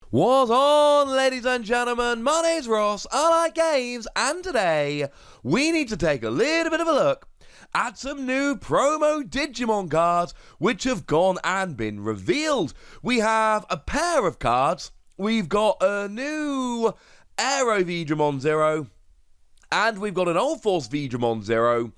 What's on, ladies and gentlemen? My name's Ross, I like games, and today we need to take a little bit of a look at some new promo Digimon cards which have gone and been revealed. We have a pair of cards, we've got a new AeroVeedramon Zero, and we've got an UlforceVeedramon Zero.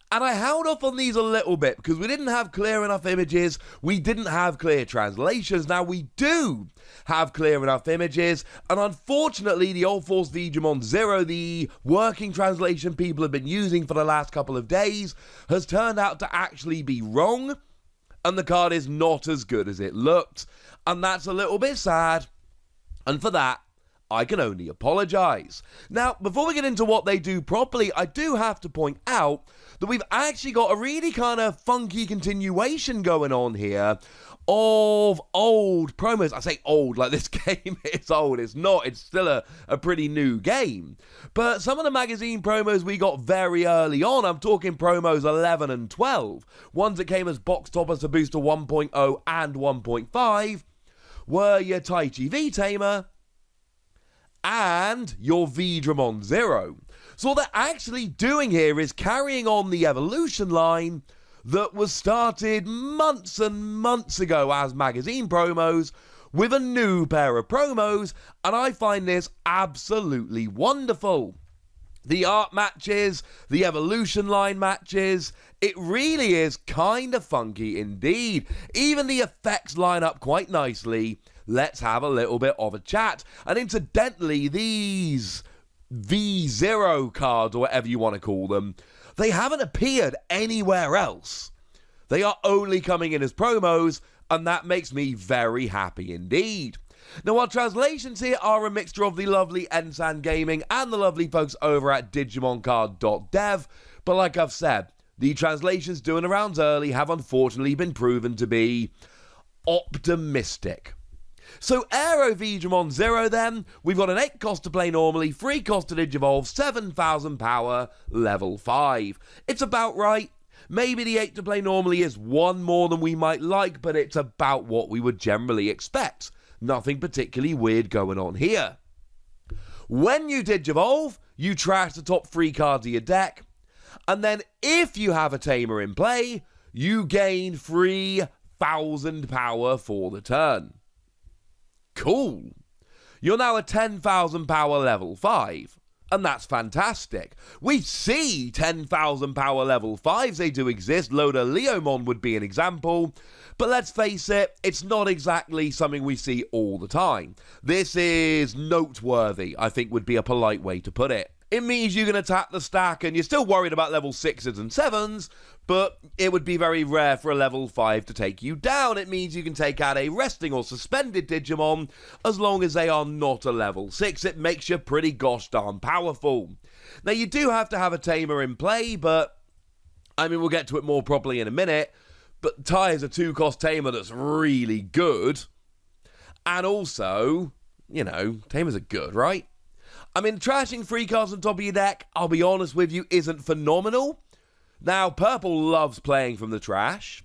And I held off on these a little bit because we didn't have clear enough images, we didn't have clear translations. Now we do have clear enough images, and unfortunately the UlforceVeedramon Zero, the working translation people have been using for the last couple of days, has turned out to actually be wrong, and the card is not as good as it looked, and that's a little bit sad, and for that, I can only apologise. Now, before we get into what they do properly, I do have to point out that we've actually got a really kind of funky continuation going on here of old promos. I say old, like this game is old. It's not. It's still a pretty new game. But some of the magazine promos we got very early on, I'm talking promos 11 and 12, ones that came as box toppers to Booster 1.0 and 1.5, were your Tai Chi V Tamer and your Veedramon Zero. So what they're actually doing here is carrying on the evolution line that was started months and months ago as magazine promos with a new pair of promos, and I find this absolutely wonderful. The art matches, the evolution line matches, it really is kind of funky indeed. Even the effects line up quite nicely. Let's have a little bit of a chat. And incidentally, these V0 cards, or whatever you want to call them, they haven't appeared anywhere else. They are only coming in as promos, and that makes me very happy indeed. Now, our translations here are a mixture of the lovely Ensan Gaming and the lovely folks over at digimoncard.dev, but like I've said, the translations doing the rounds early have unfortunately been proven to be optimistic. So AeroVeedramon Zero then, we've got an 8 cost to play normally, 3 cost to Digivolve, 7,000 power, level 5. It's about right. Maybe the 8 to play normally is one more than we might like, but it's about what we would generally expect. Nothing particularly weird going on here. When you Digivolve, you trash the top 3 cards of your deck, and then if you have a Tamer in play, you gain 3,000 power for the turn. Cool. You're now a 10,000 power level 5, and that's fantastic. We see 10,000 power level 5s, they do exist. Loda Leomon would be an example, but let's face it, it's not exactly something we see all the time. This is noteworthy, I think would be a polite way to put it. It means you can attack the stack and you're still worried about level 6s and 7s, but it would be very rare for a level 5 to take you down. It means you can take out a resting or suspended Digimon as long as they are not a level 6. It makes you pretty gosh darn powerful. Now, you do have to have a Tamer in play, but I mean, we'll get to it more properly in a minute, but Tai is a 2-cost Tamer that's really good. And also, you know, Tamers are good, right? I mean, trashing 3 cards on top of your deck, I'll be honest with you, isn't phenomenal. Now, Purple loves playing from the trash,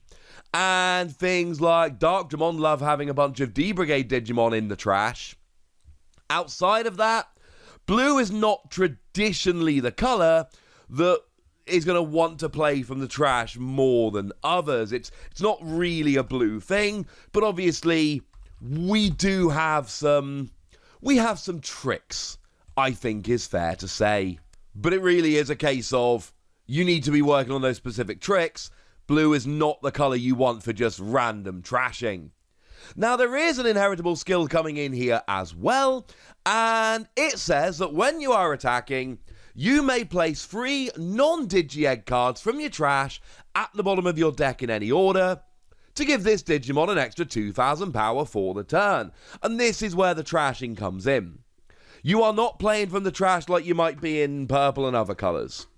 and things like Darkdramon love having a bunch of D-Brigade Digimon in the trash. Outside of that, Blue is not traditionally the colour that is going to want to play from the trash more than others. It's not really a Blue thing, but obviously we do have some tricks, I think is fair to say. But it really is a case of you need to be working on those specific tricks. Blue is not the colour you want for just random trashing. Now, there is an inheritable skill coming in here as well, and it says that when you are attacking, you may place 3 non-Digi-Egg cards from your trash at the bottom of your deck in any order to give this Digimon an extra 2,000 power for the turn. And this is where the trashing comes in. You are not playing from the trash like you might be in Purple and other colours,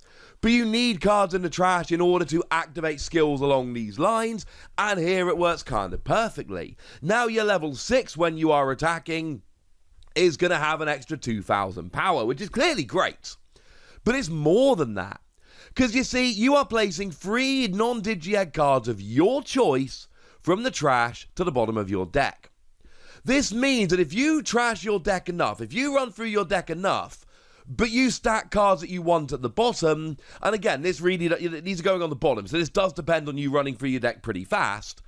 but you need cards in the trash in order to activate skills along these lines, and here it works kind of perfectly. Now your level 6 when you are attacking is going to have an extra 2,000 power, which is clearly great. But it's more than that, because you see, you are placing 3 non-Digi-Egg cards of your choice from the trash to the bottom of your deck. This means that if you trash your deck enough, if you run through your deck enough, but you stack cards that you want at the bottom, and again, these are going on the bottom, so this does depend on you running through your deck pretty fast,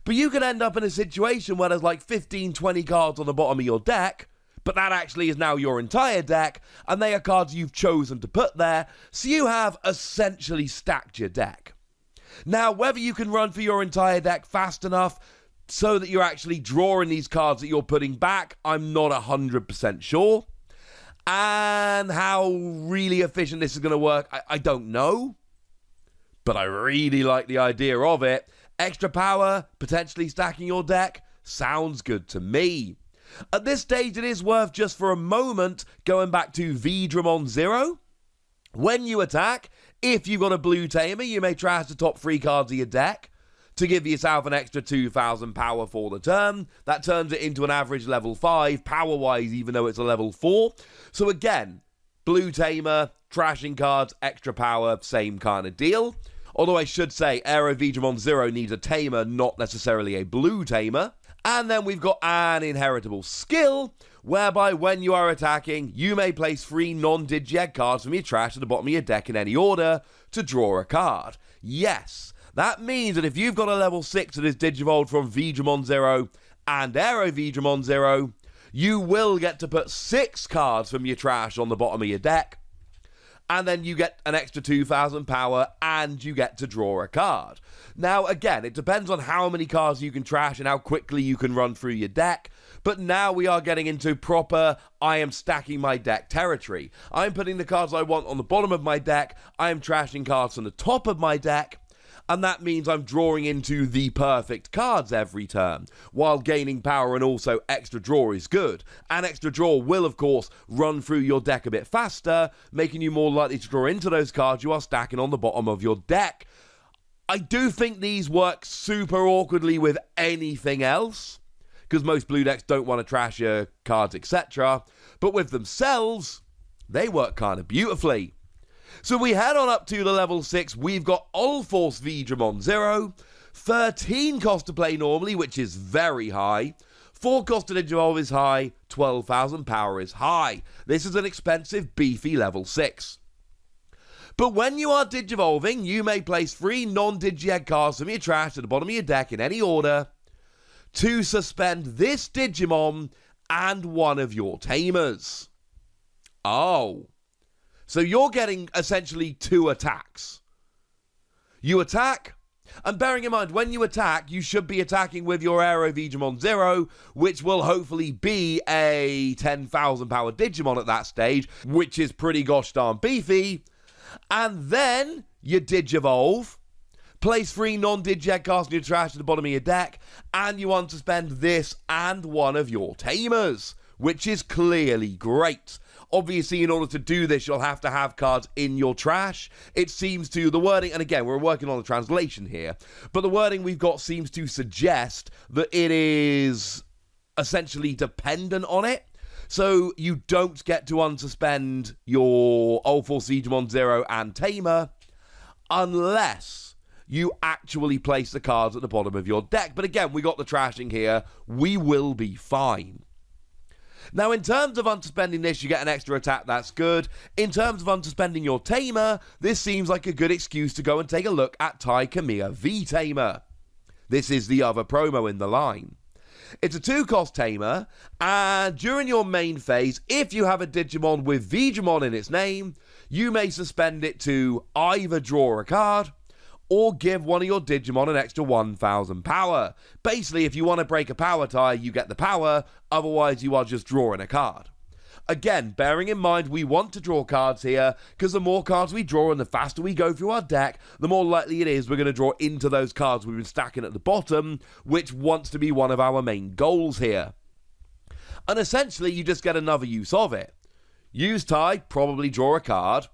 but you can end up in a situation where there's like 15, 20 cards on the bottom of your deck, but that actually is now your entire deck, and they are cards you've chosen to put there, so you have essentially stacked your deck. Now, whether you can run through your entire deck fast enough so that you're actually drawing these cards that you're putting back, I'm not 100% sure. And how really efficient this is going to work, I don't know. But I really like the idea of it. Extra power, potentially stacking your deck, sounds good to me. At this stage, it is worth just for a moment going back to Veedramon Zero. When you attack, if you've got a blue tamer, you may trash the top 3 cards of your deck to give yourself an extra 2,000 power for the turn. That turns it into an average level 5, power-wise, even though it's a level 4. So again, blue tamer, trashing cards, extra power, same kind of deal. Although I should say, AeroVeedramon Zero needs a tamer, not necessarily a blue tamer. And then we've got an inheritable skill, whereby when you are attacking, you may place 3 non-Digi-Egg cards from your trash at the bottom of your deck in any order to draw a card. Yes, that means that if you've got a level 6 that is Digivolved from Veedramon Zero and AeroVeedramon Zero, you will get to put 6 cards from your trash on the bottom of your deck, and then you get an extra 2,000 power, and you get to draw a card. Now, again, it depends on how many cards you can trash and how quickly you can run through your deck, but now we are getting into proper, I am stacking my deck territory. I'm putting the cards I want on the bottom of my deck, I am trashing cards from the top of my deck, and that means I'm drawing into the perfect cards every turn, while gaining power and also extra draw is good. And extra draw will, of course, run through your deck a bit faster, making you more likely to draw into those cards you are stacking on the bottom of your deck. I do think these work super awkwardly with anything else, because most blue decks don't want to trash your cards, etc. But with themselves, they work kind of beautifully. So we head on up to the level 6, we've got UlforceVeedramon Zero, 13 cost to play normally, which is very high, 4 cost to digivolve is high, 12,000 power is high. This is an expensive, beefy level 6. But when you are digivolving, you may place 3 non-Digi-Egg cards from your trash at the bottom of your deck in any order to suspend this Digimon and one of your tamers. Oh. So you're getting essentially 2 attacks. You attack, and bearing in mind, when you attack, you should be attacking with your AeroVeedramon Zero, which will hopefully be a 10,000 power Digimon at that stage, which is pretty gosh darn beefy. And then you Digivolve, place 3 non-Digi-Egg cards in your trash at the bottom of your deck, and you unsuspend this and one of your tamers, which is clearly great. Obviously, in order to do this, you'll have to have cards in your trash. It seems to, the wording, and again, we're working on the translation here, but the wording we've got seems to suggest that it is essentially dependent on it. So you don't get to unsuspend your UlforceVeedramon Zero and Tamer unless you actually place the cards at the bottom of your deck. But again, we got the trashing here. We will be fine. Now, in terms of unsuspending this, you get an extra attack, that's good. In terms of unsuspending your Tamer, this seems like a good excuse to go and take a look at Tai Kamiya V-Tamer. This is the other promo in the line. It's a 2-cost Tamer, and during your main phase, if you have a Digimon with Veedramon in its name, you may suspend it to either draw a card, or give one of your Digimon an extra 1,000 power. Basically, if you want to break a power tie, you get the power, otherwise you are just drawing a card. Again, bearing in mind we want to draw cards here, because the more cards we draw and the faster we go through our deck, the more likely it is we're going to draw into those cards we've been stacking at the bottom, which wants to be one of our main goals here. And essentially, you just get another use of it. Use tie, probably draw a card,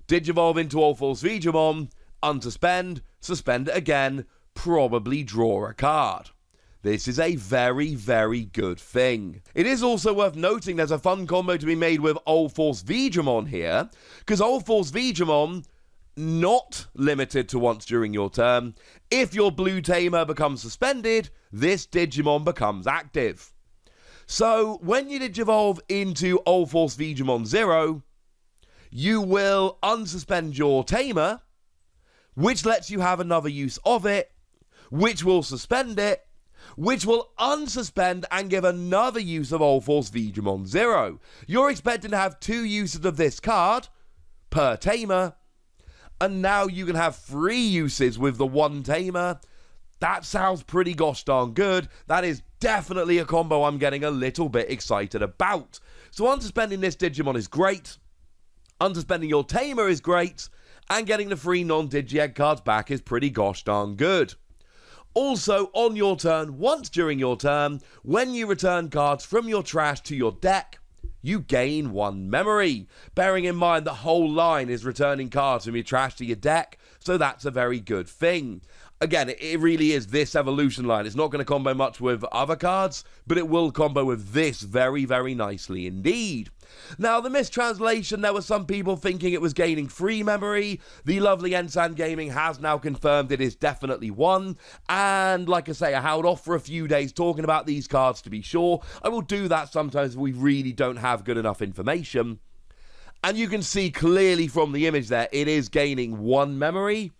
Digivolve into UlforceVeedramon, unsuspend, suspend it again, probably draw a card. This is a very, very good thing. It is also worth noting there's a fun combo to be made with UlforceVeedramon here, because UlforceVeedramon, not limited to once during your turn, if your blue tamer becomes suspended, this Digimon becomes active. So when you Digivolve into UlforceVeedramon Zero, you will unsuspend your tamer, which lets you have another use of it, which will suspend it, which will unsuspend and give another use of UlforceVeedramon Zero. You're expecting to have 2 uses of this card per tamer, and now you can have 3 uses with the 1 tamer. That sounds pretty gosh darn good. That is definitely a combo I'm getting a little bit excited about. So unsuspending this Digimon is great, unsuspending your tamer is great, and getting the 3 non-Digi-Egg cards back is pretty gosh darn good. Also, on your turn, once during your turn, when you return cards from your trash to your deck, you gain 1 memory. Bearing in mind the whole line is returning cards from your trash to your deck, so that's a very good thing. Again, it really is this evolution line. It's not going to combo much with other cards, but it will combo with this very, very nicely indeed. Now, the mistranslation, there were some people thinking it was gaining 3 memory. The lovely Ensan Gaming has now confirmed it is definitely 1. And like I say, I held off for a few days talking about these cards to be sure. I will do that sometimes if we really don't have good enough information. And you can see clearly from the image there, it is gaining 1 memory.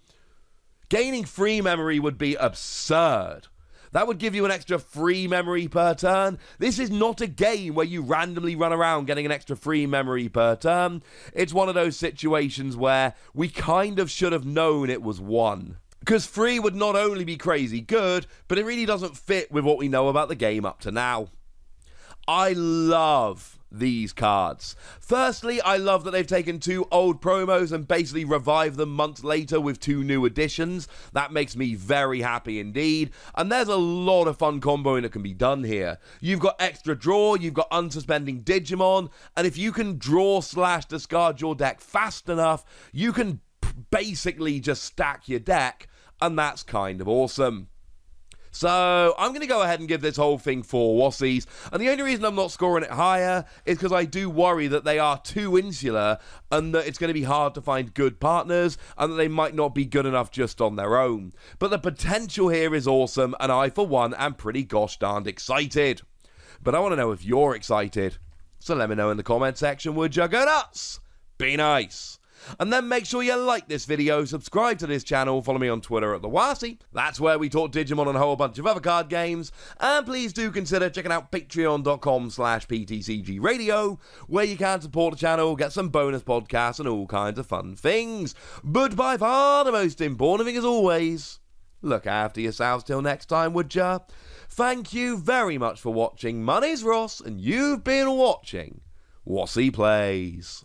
Gaining 3 memory would be absurd. That would give you an extra 3 memory per turn. This is not a game where you randomly run around getting an extra 3 memory per turn. It's one of those situations where we kind of should have known it was 1. Because 3 would not only be crazy good, but it really doesn't fit with what we know about the game up to now. I love these cards. Firstly, I love that they've taken 2 old promos and basically revived them months later with 2 new additions. That makes me very happy indeed. And there's a lot of fun comboing that can be done here. You've got extra draw, you've got unsuspending Digimon, and if you can draw/discard your deck fast enough, you can basically just stack your deck, and that's kind of awesome. So, I'm going to go ahead and give this whole thing 4 Wassies, and the only reason I'm not scoring it higher is because I do worry that they are too insular, and that it's going to be hard to find good partners, and that they might not be good enough just on their own. But the potential here is awesome, and I, for one, am pretty gosh darned excited. But I want to know if you're excited. So let me know in the comment section, would ya? Go nuts! Be nice! And then make sure you like this video, subscribe to this channel, follow me on Twitter at TheWassie. That's where we talk Digimon and a whole bunch of other card games. And please do consider checking out patreon.com/PTCGradio, where you can support the channel, get some bonus podcasts and all kinds of fun things. But by far the most important thing as always, look after yourselves till next time, would ya? Thank you very much for watching. My name's Ross, and you've been watching Wassie Plays.